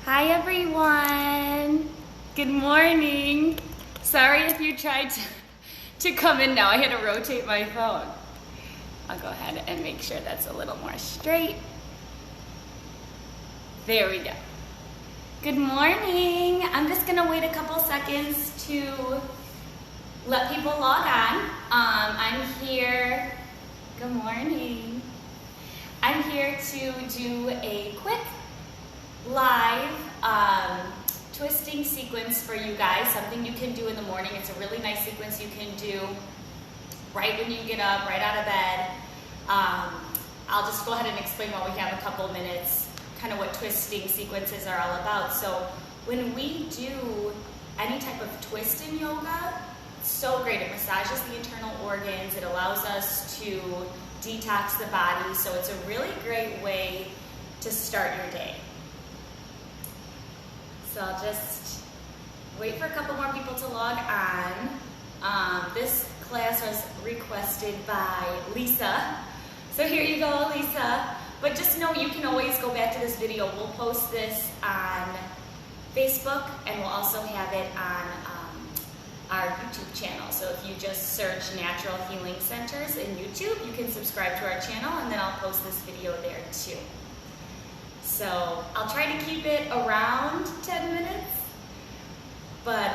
Hi everyone. Good morning. Sorry if you tried to come in now. I had to rotate my phone. I'll go ahead and make sure that's a little more straight. There we go. Good morning. I'm just gonna wait a couple seconds to let people log on. I'm here. Good morning. I'm here to do a quick live twisting sequence for you guys, something you can do in the morning. It's a really nice sequence you can do right when you get up, right out of bed. I'll just go ahead and explain while we have a couple minutes kind of what twisting sequences are all about. So when we do any type of twist in yoga, it's so great. It massages the internal organs. It allows us to detox the body. So it's a really great way to start your day. So I'll just wait for a couple more people to log on. This class was requested by Lisa. So here you go, Lisa. But just know you can always go back to this video. We'll post this on Facebook and we'll also have it on our YouTube channel. So if you just search Natural Healing Centers in YouTube, you can subscribe to our channel and then I'll post this video there too. So I'll try to keep it around 10 minutes, but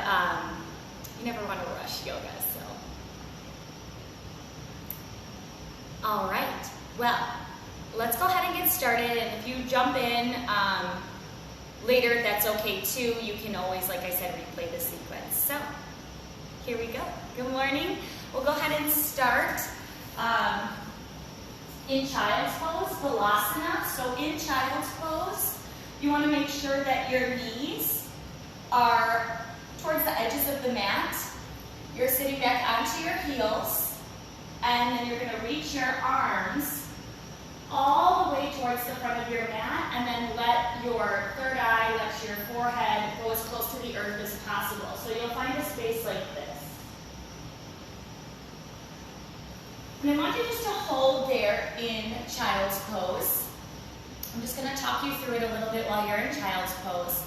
you never want to rush yoga, so. All right, well, let's go ahead and get started, and if you jump in later, that's okay too. You can always, like I said, replay the sequence. So here we go. Good morning. We'll go ahead and start. In child's pose, Balasana. So in child's pose, you want to make sure that your knees are towards the edges of the mat. You're sitting back onto your heels, and then you're going to reach your arms all the way towards the front of your mat, and then let your third eye, let your forehead go as close to the earth as possible. So you'll find a space like this. And I want you just to hold there in child's pose. I'm just going to talk you through it a little bit while you're in child's pose.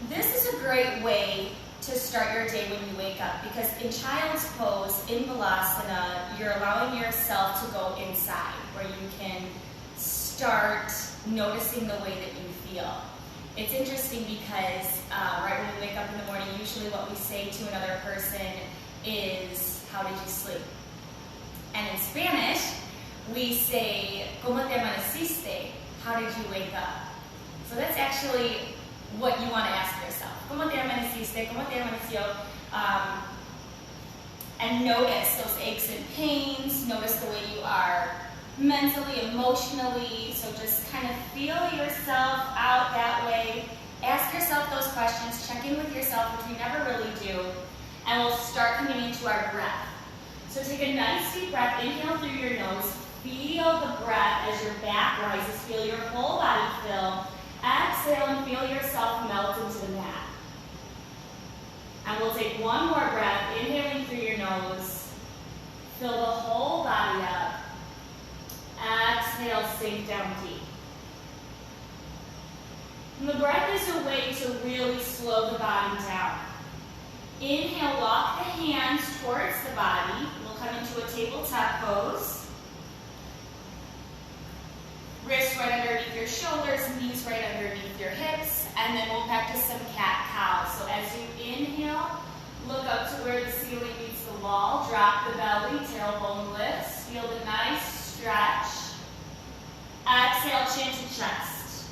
This is a great way to start your day when you wake up, because in child's pose, in Balasana, you're allowing yourself to go inside, where you can start noticing the way that you feel. It's interesting because right when we wake up in the morning, usually what we say to another person is, "How did you sleep?" And in Spanish, we say, "¿Cómo te amaneciste?" How did you wake up? So that's actually what you want to ask yourself. ¿Cómo te amaneciste? ¿Cómo te amaneció? And notice those aches and pains. Notice the way you are mentally, emotionally. So just kind of feel yourself out that way. Ask yourself those questions. Check in with yourself, which we never really do. And we'll start coming into our breath. So take a nice deep breath, inhale through your nose, feel the breath as your back rises, feel your whole body fill. Exhale and feel yourself melt into the mat. And we'll take one more breath, inhaling through your nose, fill the whole body up. Exhale, sink down deep. And the breath is a way to really slow the body down. Inhale, walk the hands towards the body. We'll come into a tabletop pose. Wrists right underneath your shoulders, knees right underneath your hips, and then we'll practice some cat-cow. So as you inhale, look up to where the ceiling meets the wall, drop the belly, tailbone lifts, feel the nice stretch. Exhale, chin to chest.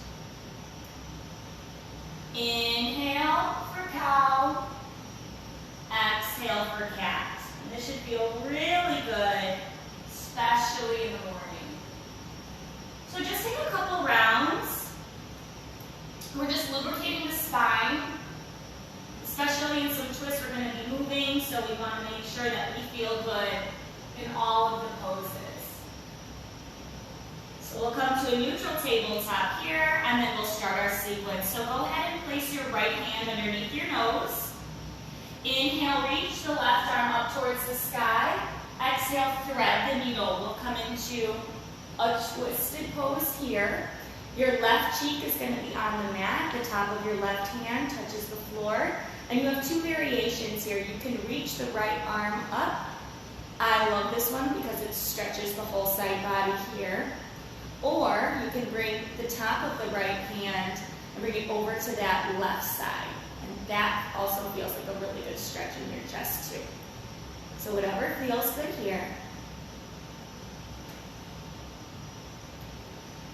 Inhale for cow. Exhale for cat. And this should feel really good, especially in the morning. So just take a couple rounds. We're just lubricating the spine, especially in some twists we're going to be moving, so we want to make sure that we feel good in all of the poses. So we'll come to a neutral tabletop here, and then we'll start our sequence. So go ahead and place your right hand underneath your nose. Inhale, reach the left arm up towards the sky. Exhale, thread the needle. We'll come into a twisted pose here. Your left cheek is going to be on the mat. The top of your left hand touches the floor. And you have two variations here. You can reach the right arm up. I love this one because it stretches the whole side body here. Or you can bring the top of the right hand and bring it over to that left side. And that also feels like a really good stretch in your chest too. So whatever feels good here.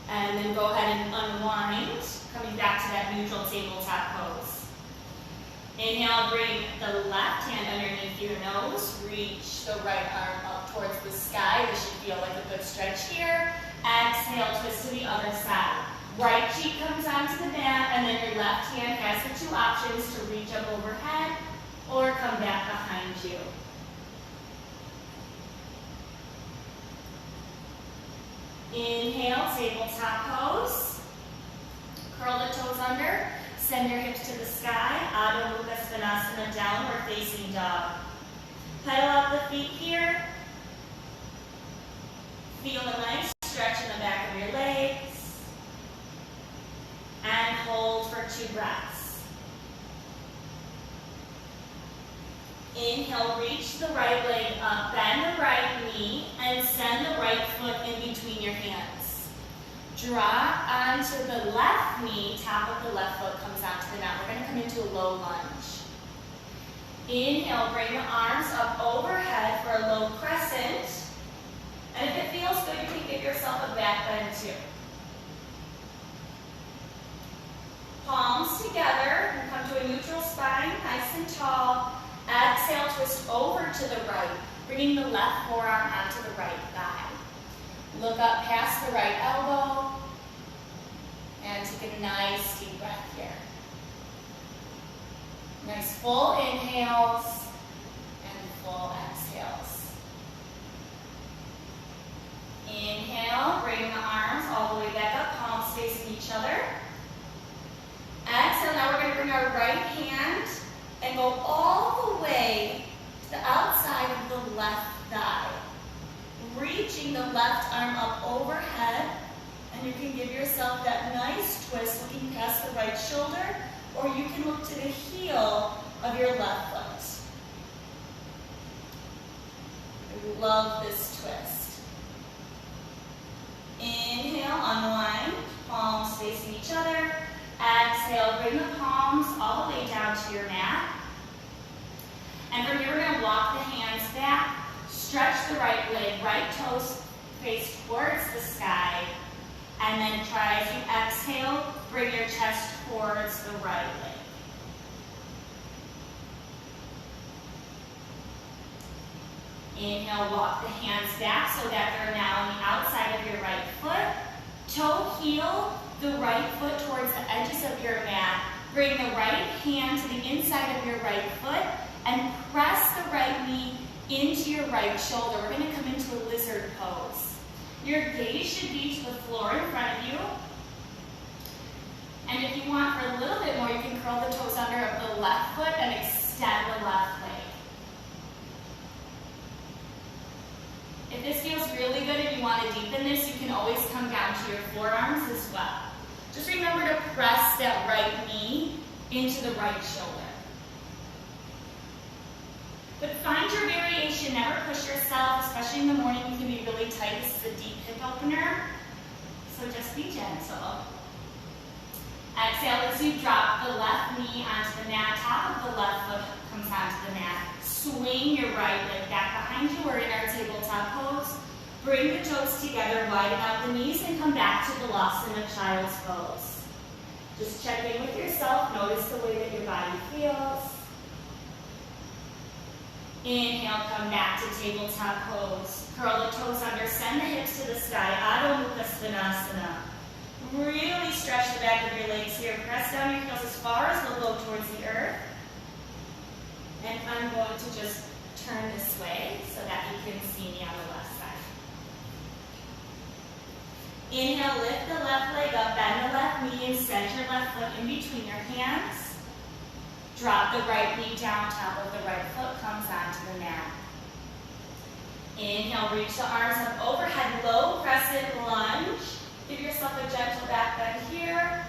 And then go ahead and unwind, coming back to that neutral tabletop pose. Inhale, bring the left hand underneath your nose. Reach the right arm up towards the sky. This should feel like a good stretch here. Exhale, twist to the other side. Right cheek comes onto the mat, and then your left hand has the two options to reach up overhead or come back behind you. Inhale, tabletop pose. Curl the toes under. Send your hips to the sky. Adho Mukha Svanasana, downward facing dog. Pedal out the feet here. Feel a nice stretch in the back of your legs. And hold for 2 breaths. Inhale, reach the right leg up, bend the right knee, and send the right foot in between your hands. Drop onto the left knee, top of the left foot comes onto the mat. We're going to come into a low lunge. Inhale, bring the arms up overhead for a low crescent. And if it feels good, you can give yourself a back bend too. Palms together, and come to a neutral spine, nice and tall. Exhale, twist over to the right, bringing the left forearm onto the right thigh. Look up past the right elbow, and take a nice deep breath here. Nice full inhales, and full exhales. Inhale, bring the arms all the way back up, palms facing each other. Exhale, now we're going to bring our right hand and go all the way to the outside of the left thigh. Reaching the left arm up overhead, and you can give yourself that nice twist looking past the right shoulder, or you can look to the heel of your left foot. I love this twist. Inhale, unwind, palms facing each other. Exhale, bring the palms all the way down to your mat. And from here, we're going to walk the hands back, stretch the right leg, right toes face towards the sky, and then try as you exhale, bring your chest towards the right leg. Inhale, walk the hands back so that they're now on the outside of your right foot. Toe heel the right foot towards the edges of your mat. Bring the right hand to the inside of your right foot and press the right knee into your right shoulder. We're going to come into a lizard pose. Your gaze should be to the floor in front of you. And if you want for a little bit more, you can curl the toes under of the left foot and extend the left leg. If this feels really good and you want to deepen this, you can always come down to your forearms as well. Just remember to press that right knee into the right shoulder. But find your variation, never push yourself, especially in the morning you can be really tight. This is a deep hip opener, so just be gentle. Exhale as you drop the left knee onto the mat, top of the left foot comes onto the mat. Swing your right leg back behind you. We're in our tabletop pose. Bring the toes together, widen out the knees, and come back to Balasana Child's Pose. Just check in with yourself. Notice the way that your body feels. Inhale, come back to tabletop pose. Curl the toes under, send the hips to the sky. Adho Mukha Svanasana. Really stretch the back of your legs here. Press down your heels as far as they'll go towards the earth. And I'm going to just turn this way so that you can see me on the left side. Inhale, lift the left leg up, bend the left knee, and set your left foot in between your hands. Drop the right knee down, top of the right foot comes onto the mat. Inhale, reach the arms up overhead, low crescent lunge. Give yourself a gentle back bend here.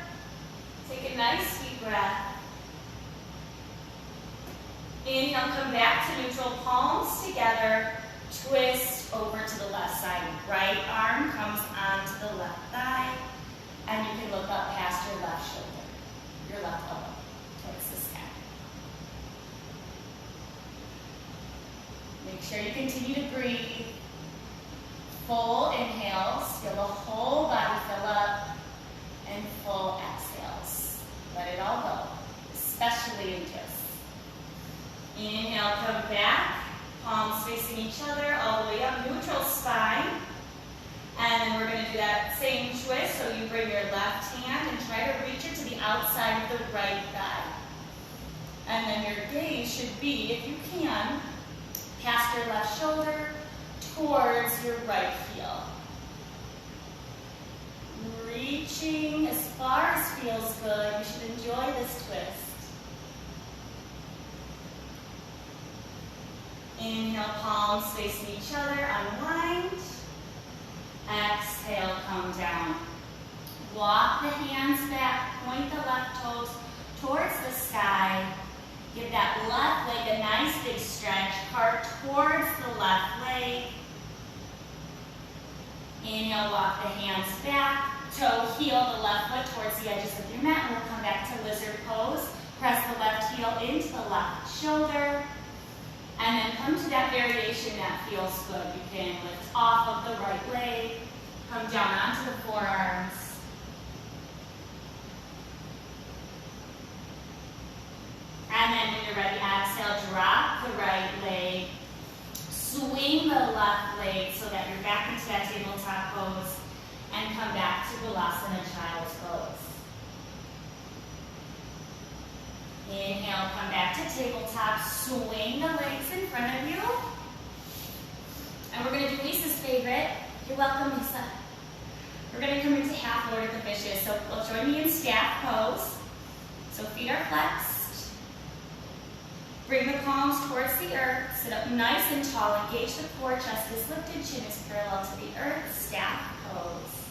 Take a nice deep breath. Inhale, come back to neutral, palms together, twist over to the left side. Right arm comes onto the left thigh, and you can look up past your left shoulder, your left elbow, towards the sky. Make sure you continue to breathe. Full inhales, feel the whole body fill up, and full exhales. Let it all go, especially in twists. Inhale, come back, palms facing each other, all the way up, neutral spine. And then we're going to do that same twist, so you bring your left hand and try to reach it to the outside of the right thigh. And then your gaze should be, if you can, past your left shoulder towards your right heel. Reaching as far as feels good. You should enjoy this twist. Inhale, palms facing each other, unwind. Exhale, come down. Walk the hands back, point the left toes towards the sky. Give that left leg a nice big stretch, heart towards the left leg. Inhale, walk the hands back, toe heel the left foot towards the edges of your mat, and we'll come back to lizard pose. Press the left heel into the left shoulder. And then come to that variation that feels good. You can lift off of the right leg, come down onto the forearms. And then when you're ready, exhale, drop the right leg, swing the left leg so that you're back into that tabletop pose, and come back to Balasana Child's Pose. Inhale, come back to tabletop, swing the legs in front of you. And we're going to do Lisa's favorite. You're welcome, Lisa. We're going to come into half Lord of the Fishes. So join me in staff pose. So feet are flexed. Bring the palms towards the earth. Sit up nice and tall. Engage the core. Chest is lifted. Chin is parallel to the earth. Staff pose.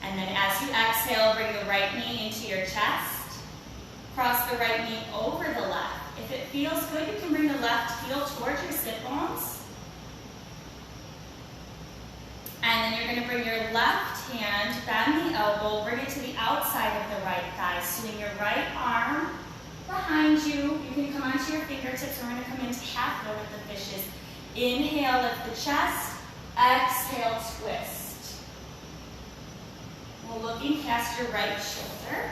And then as you exhale, bring the right knee into your chest. Cross the right knee over the left. If it feels good, you can bring the left heel towards your sit bones. And then you're going to bring your left hand, bend the elbow, bring it to the outside of the right thigh. Swing your right arm behind you. You can come onto your fingertips. We're going to come into half Lord of the Fishes. Inhale, lift the chest. Exhale, twist. We're looking past your right shoulder.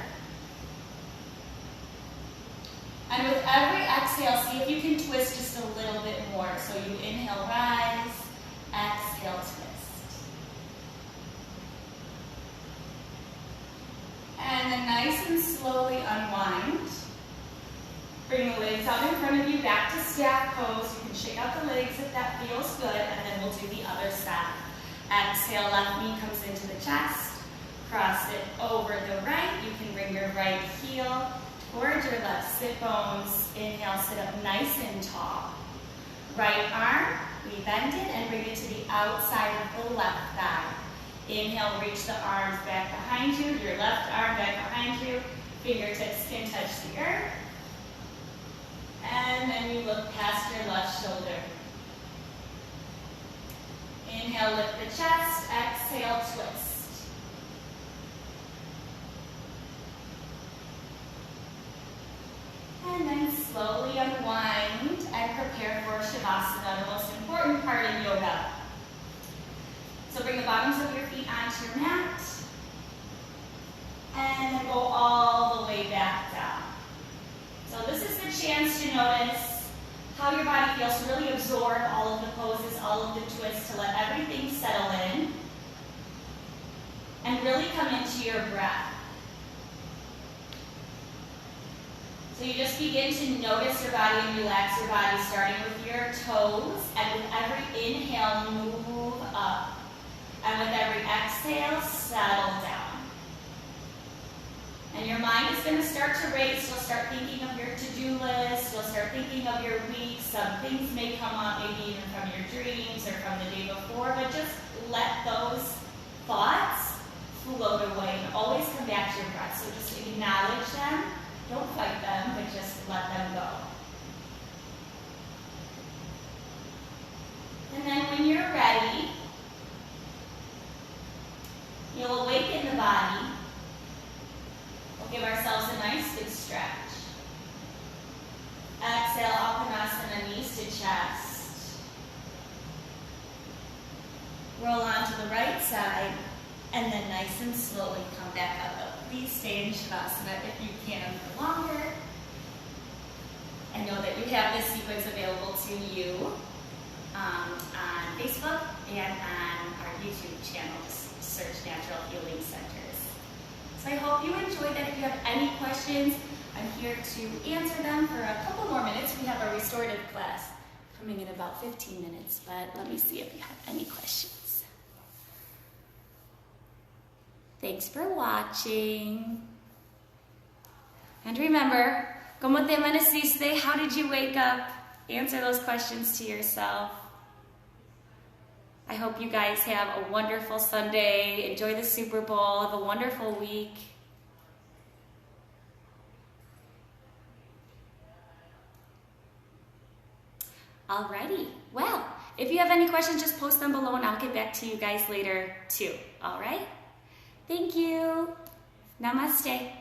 And with every exhale, see if you can twist just a little bit more. So you inhale, rise, exhale, twist. And then nice and slowly unwind. Bring the legs out in front of you, back to staff pose. You can shake out the legs if that feels good, and then we'll do the other side. Exhale, left knee comes into the chest. Cross it over the right. You can bring your right heel towards your left sit bones. Inhale, sit up nice and tall. Right arm, we bend it and bring it to the outside of the left thigh. Inhale, reach the arms back behind you, your left arm back behind you. Fingertips can touch the earth. And then you look past your left shoulder. Inhale, lift the chest. Exhale, twist. And then slowly unwind and prepare for Shavasana, the most important part in yoga. So bring the bottoms of your feet onto your mat. And then go all the way back down. So this is the chance to notice how your body feels, to really absorb all of the poses, all of the twists, to let everything settle in. And really come into your breath. So you just begin to notice your body and relax your body, starting with your toes, and with every inhale, move up. And with every exhale, settle down. And your mind is going to start to race. You'll start thinking of your to-do list. You'll start thinking of your week. Some things may come up, maybe even from your dreams or from the day before, but just let those thoughts ready, you'll awaken the body. We'll give ourselves a nice good stretch. Exhale, Uttanasana, knees to chest. Roll onto the right side, and then nice and slowly come back up. But please stay in Shavasana if you can for longer. And know that you have this sequence available to you on Facebook and on our YouTube channel. Just search Natural Healing Centers. So I hope you enjoyed that. If you have any questions, I'm here to answer them for a couple more minutes. We have our restorative class coming in about 15 minutes, but let me see if you have any questions. Thanks for watching. And remember, ¿Cómo te amaneciste? How did you wake up? Answer those questions to yourself. I hope you guys have a wonderful Sunday. Enjoy the Super Bowl. Have a wonderful week. Alrighty. Well, if you have any questions, just post them below and I'll get back to you guys later too. Alright? Thank you. Namaste.